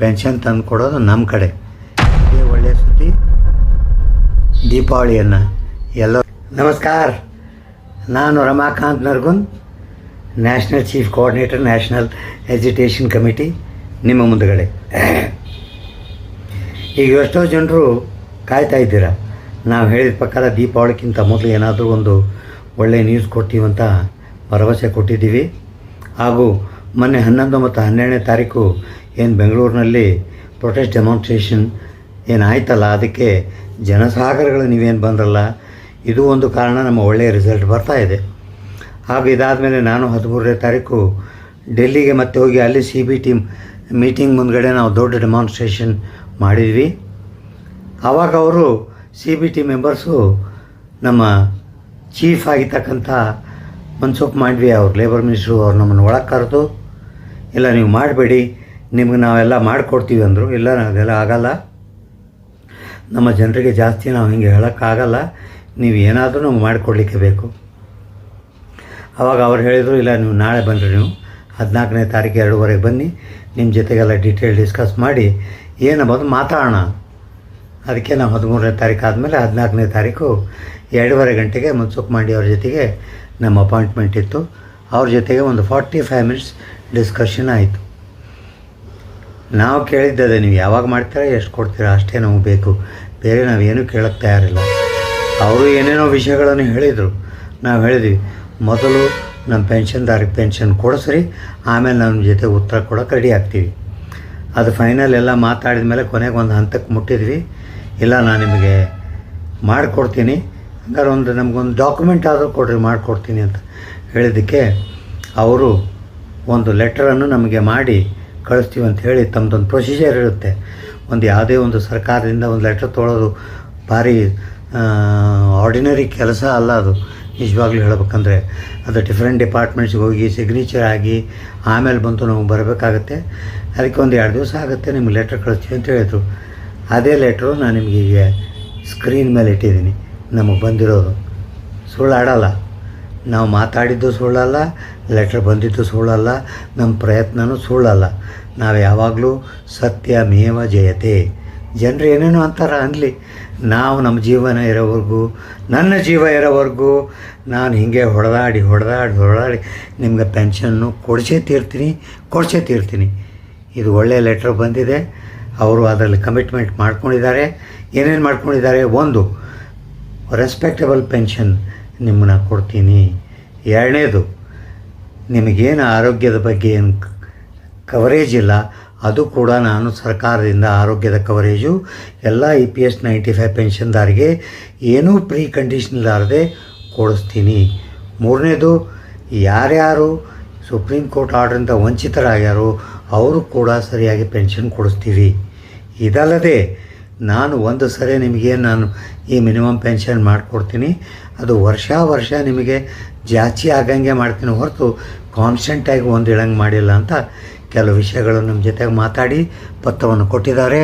Pension ತಂದು ಕೊಡೋದು ನಮ್ಮ ಕಡೆ. ಇದೇ ಒಳ್ಳೆಯ ಸುದ್ದಿ. ದೀಪಾವಳಿಯನ್ನು ಎಲ್ಲರೂ ನಮಸ್ಕಾರ. ನಾನು Ramakant Nargun, national chief coordinator, national education committee, ನಿಮ್ಮ ಮುಂದುಗಡೆ. ಈಗ ಎಷ್ಟೋ ಜನರು ಕಾಯ್ತಾ ಇದ್ದೀರಾ. ನಾವು ಹೇಳಿದ ಪ್ರಕಾರ ದೀಪಾವಳಿಗಿಂತ ಮೊದಲು ಏನಾದರೂ ಒಂದು ಒಳ್ಳೆಯ ನ್ಯೂಸ್ ಕೊಡ್ತೀವಂತ ಭರವಸೆ ಕೊಟ್ಟಿದ್ದೀವಿ. ಹಾಗೂ ಮೊನ್ನೆ 11 ಮತ್ತು 12ನೇ ತಾರೀಕು ಏನು ಬೆಂಗಳೂರಿನಲ್ಲಿ ಪ್ರೊಟೆಸ್ಟ್ ಡೆಮಾನ್ಸ್ಟ್ರೇಷನ್ ಏನಾಯ್ತಲ್ಲ, ಅದಕ್ಕೆ ಜನಸಾಗರಗಳು ನೀವೇನು ಬಂದ್ರಲ್ಲ, ಇದು ಒಂದು ಕಾರಣ. ನಮ್ಮ ಒಳ್ಳೆಯ ರಿಸಲ್ಟ್ ಬರ್ತಾಯಿದೆ. ಹಾಗೂ ಇದಾದಮೇಲೆ ನಾನು 13ನೇ ತಾರೀಕು ಡೆಲ್ಲಿಗೆ ಮತ್ತೆ ಹೋಗಿ ಅಲ್ಲಿ CBT ಮೀಟಿಂಗ್ ಮುಂದ್ಗಡೆ ನಾವು ದೊಡ್ಡ ಡೆಮಾನ್ಸ್ಟ್ರೇಷನ್ ಮಾಡಿದ್ವಿ. ಆವಾಗ ಅವರು CBT ಮೆಂಬರ್ಸು ನಮ್ಮ ಚೀಫ್ ಆಗಿರ್ತಕ್ಕಂಥ ಮನ್ಸುಖ್ ಮಾಂಡವಿಯಾ ಅವ್ರು, ಲೇಬರ್ ಮಿನಿಸ್ಟ್ರು, ಅವ್ರು ನಮ್ಮನ್ನು ಒಳಗೆ ಕರೆದು, ಇಲ್ಲ ನೀವು ಮಾಡಬೇಡಿ, ನಿಮ್ಗೆ ನಾವೆಲ್ಲ ಮಾಡಿಕೊಡ್ತೀವಿ ಅಂದರು. ಇಲ್ಲ, ಅದೆಲ್ಲ ಆಗಲ್ಲ, ನಮ್ಮ ಜನರಿಗೆ ಜಾಸ್ತಿ ನಾವು ಹಿಂಗೆ ಹೇಳೋಕ್ಕಾಗಲ್ಲ, ನೀವು ಏನಾದರೂ ನಮ್ಗೆ ಮಾಡಿಕೊಡ್ಲಿಕ್ಕೆ ಬೇಕು. ಆವಾಗ ಅವ್ರು ಹೇಳಿದರು, ಇಲ್ಲ ನೀವು ನಾಳೆ ಬನ್ನಿರಿ, ನೀವು 14ನೇ ತಾರೀಕು 2:30 ಬನ್ನಿ, ನಿಮ್ಮ ಜೊತೆಗೆಲ್ಲ ಡೀಟೇಲ್ ಡಿಸ್ಕಸ್ ಮಾಡಿ ಏನಬೋದು ಮಾತಾಡೋಣ. ಅದಕ್ಕೆ ನಾವು 13ನೇ ತಾರೀಕು ಆದಮೇಲೆ 14ನೇ ತಾರೀಕು 2:30 ಗಂಟೆಗೆ ಮನ್ಸುಖ್ ಮಾಂಡವಿಯಾ ಅವ್ರ ಜೊತೆಗೆ ನಮ್ಮ ಅಪಾಯಿಂಟ್ಮೆಂಟ್ ಇತ್ತು. ಅವ್ರ ಜೊತೆಗೆ ಒಂದು 45 ಮಿನಿಟ್ಸ್ ಡಿಸ್ಕಷನ್ ಆಯಿತು. ನಾವು ಕೇಳಿದ್ದದೆ, ನೀವು ಯಾವಾಗ ಮಾಡ್ತೀರಾ, ಎಷ್ಟು ಕೊಡ್ತೀರಾ, ಅಷ್ಟೇ ನಮಗೆ ಬೇಕು, ಬೇರೆ ನಾವೇನೂ ಕೇಳೋಕ್ಕೆ ತಯಾರಿಲ್ಲ. ಅವರು ಏನೇನೋ ವಿಷಯಗಳನ್ನು ಹೇಳಿದರು. ನಾವು ಹೇಳಿದ್ವಿ, ಮೊದಲು ನಮ್ಮ ಪೆನ್ಷನ್ದಾರಿಗೆ ಪೆನ್ಷನ್ ಕೊಡಿಸ್ರಿ, ಆಮೇಲೆ ನಮ್ಮ ಜೊತೆ ಉತ್ತರ ಕೊಡೋಕೆ ರೆಡಿ ಆಗ್ತೀವಿ. ಅದು ಫೈನಲ್ ಎಲ್ಲ ಮಾತಾಡಿದ ಮೇಲೆ ಕೊನೆಗೆ ಒಂದು ಹಂತಕ್ಕೆ ಮುಟ್ಟಿದ್ವಿ. ಇಲ್ಲ, ನಾನು ನಿಮಗೆ ಮಾಡಿಕೊಡ್ತೀನಿ, ಹಂಗಾರೆ ನಮಗೊಂದು ಡಾಕ್ಯುಮೆಂಟ್ ಆದರೂ ಕೊಡ್ರಿ, ಮಾಡಿಕೊಡ್ತೀನಿ ಅಂತ ಹೇಳಿದ್ದಕ್ಕೆ ಅವರು ಒಂದು ಲೆಟರನ್ನು ನಮಗೆ ಮಾಡಿ ಕಳಿಸ್ತೀವಿ ಅಂತ ಹೇಳಿ, ತಮ್ಮದೊಂದು ಪ್ರೊಸೀಜರ್ ಇರುತ್ತೆ. ಯಾವುದೇ ಒಂದು ಸರ್ಕಾರದಿಂದ ಒಂದು ಲೆಟರ್ ತೊಗೊಳೋದು ಭಾರಿ ಆರ್ಡಿನರಿ ಕೆಲಸ ಅಲ್ಲ ಅದು. ನಿಜವಾಗ್ಲೂ ಹೇಳಬೇಕಂದ್ರೆ ಅದು ಡಿಫ್ರೆಂಟ್ ಡಿಪಾರ್ಟ್ಮೆಂಟ್ಸ್ಗೆ ಹೋಗಿ ಸಿಗ್ನೇಚರ್ ಆಗಿ ಆಮೇಲೆ ಬಂತು ನಮಗೆ ಬರಬೇಕಾಗತ್ತೆ. ಅದಕ್ಕೆ ಒಂದು 2 ದಿವಸ ಆಗುತ್ತೆ, ನಿಮ್ಗೆ ಲೆಟ್ರ್ ಕಳಿಸ್ತೀವಿ ಅಂತ ಹೇಳಿದರು. ಅದೇ ಲೆಟ್ರು ನಾನು ನಿಮಗೆ ಈಗ ಸ್ಕ್ರೀನ್ ಮೇಲೆ ಇಟ್ಟಿದ್ದೀನಿ. ನಮಗೆ ಬಂದಿರೋದು ಸುಳ್ಳಾಡಲ್ಲ, ನಾವು ಮಾತಾಡಿದ್ದು ಸುಳ್ಳಲ್ಲ, ಲೆಟ್ರ್ ಬಂದಿದ್ದು ಸುಳ್ಳಲ್ಲ, ನಮ್ಮ ಪ್ರಯತ್ನವೂ ಸುಳ್ಳಲ್ಲ. ನಾವು ಯಾವಾಗಲೂ ಸತ್ಯಮೇವ ಜಯತೆ. ಜನರು ಏನೇನೋ ಅಂತಾರೆ ಅನ್ನಲಿ, ನಾವು ನಮ್ಮ ಜೀವನ ಇರೋವರೆಗೂ, ನನ್ನ ಜೀವ ಇರೋವರೆಗೂ ನಾನು ಹೀಗೆ ಹೊಡೆದಾಡಿ ನಿಮಗೆ ಪೆನ್ಷನ್ನು ಕೊಡಿಸೇ ತೀರ್ತೀನಿ. ಇದು ಒಳ್ಳೆಯ ಲೆಟ್ರ್ ಬಂದಿದೆ. ಅವರು ಅದರಲ್ಲಿ ಕಮಿಟ್ಮೆಂಟ್ ಮಾಡ್ಕೊಂಡಿದ್ದಾರೆ. ಏನೇನು ಮಾಡ್ಕೊಂಡಿದ್ದಾರೆ? 1, ರೆಸ್ಪೆಕ್ಟಬಲ್ ಪೆನ್ಷನ್ ನಿಮ್ಮನ್ನ ಕೊಡ್ತೀನಿ. 2ನೇದು, ನಿಮಗೇನು ಆರೋಗ್ಯದ ಬಗ್ಗೆ ಏನು ಕವರೇಜ್ ಇಲ್ಲ, ಅದು ಕೂಡ ನಾನು ಸರ್ಕಾರದಿಂದ ಆರೋಗ್ಯದ ಕವರೇಜು ಎಲ್ಲ EPS 95 ಪೆನ್ಷನ್ದಾರಿಗೆ ಏನೂ ಪ್ರೀ ಕಂಡೀಷನ್ ಇಲ್ಲಾರದೆ ಕೊಡಿಸ್ತೀನಿ. 3ನೇದು, ಯಾರ್ಯಾರು ಸುಪ್ರೀಂ ಕೋರ್ಟ್ ಆರ್ಡ್ರಿಂದ ವಂಚಿತರಾಗ್ಯಾರೋ ಅವರು ಕೂಡ ಸರಿಯಾಗಿ ಪೆನ್ಷನ್ ಕೊಡಿಸ್ತೀವಿ. ಇದಲ್ಲದೆ ನಾನು ಒಂದು ಸರಿ ನಿಮಗೇನು ನಾನು ಈ ಮಿನಿಮಮ್ ಪೆನ್ಷನ್ ಮಾಡಿಕೊಡ್ತೀನಿ, ಅದು ವರ್ಷ ನಿಮಗೆ ಜಾಸ್ತಿ ಆಗಂಗೆ ಮಾಡ್ತೀನಿ ಹೊರತು ಕಾನ್ಸ್ಟೆಂಟಾಗಿ ಒಂದು ಇಳಂಗೆ ಮಾಡಿಲ್ಲ ಅಂತ ಕೆಲವು ವಿಷಯಗಳು ನಮ್ಮ ಜೊತೆಗೆ ಮಾತಾಡಿ ಪತ್ರವನ್ನು ಕೊಟ್ಟಿದ್ದಾರೆ.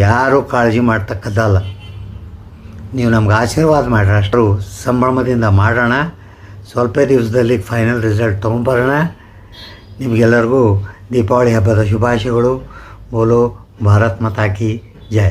ಯಾರೂ ಕಾಳಜಿ ಮಾಡ್ತಕ್ಕದ್ದಲ್ಲ. ನೀವು ನಮ್ಗೆ ಆಶೀರ್ವಾದ ಮಾಡಿರಿ, ಅಷ್ಟರು ಸಂಭ್ರಮದಿಂದ ಮಾಡೋಣ. ಸ್ವಲ್ಪ ದಿವಸದಲ್ಲಿ ಫೈನಲ್ ರಿಸಲ್ಟ್ ತೊಗೊಂಬರೋಣ. ನಿಮಗೆಲ್ಲರಿಗೂ ದೀಪಾವಳಿ ಹಬ್ಬದ ಶುಭಾಶಯಗಳು. ಬೋಲೋ ಭಾರತ್ ಮಾತಾ ಕಿ ಜೈ.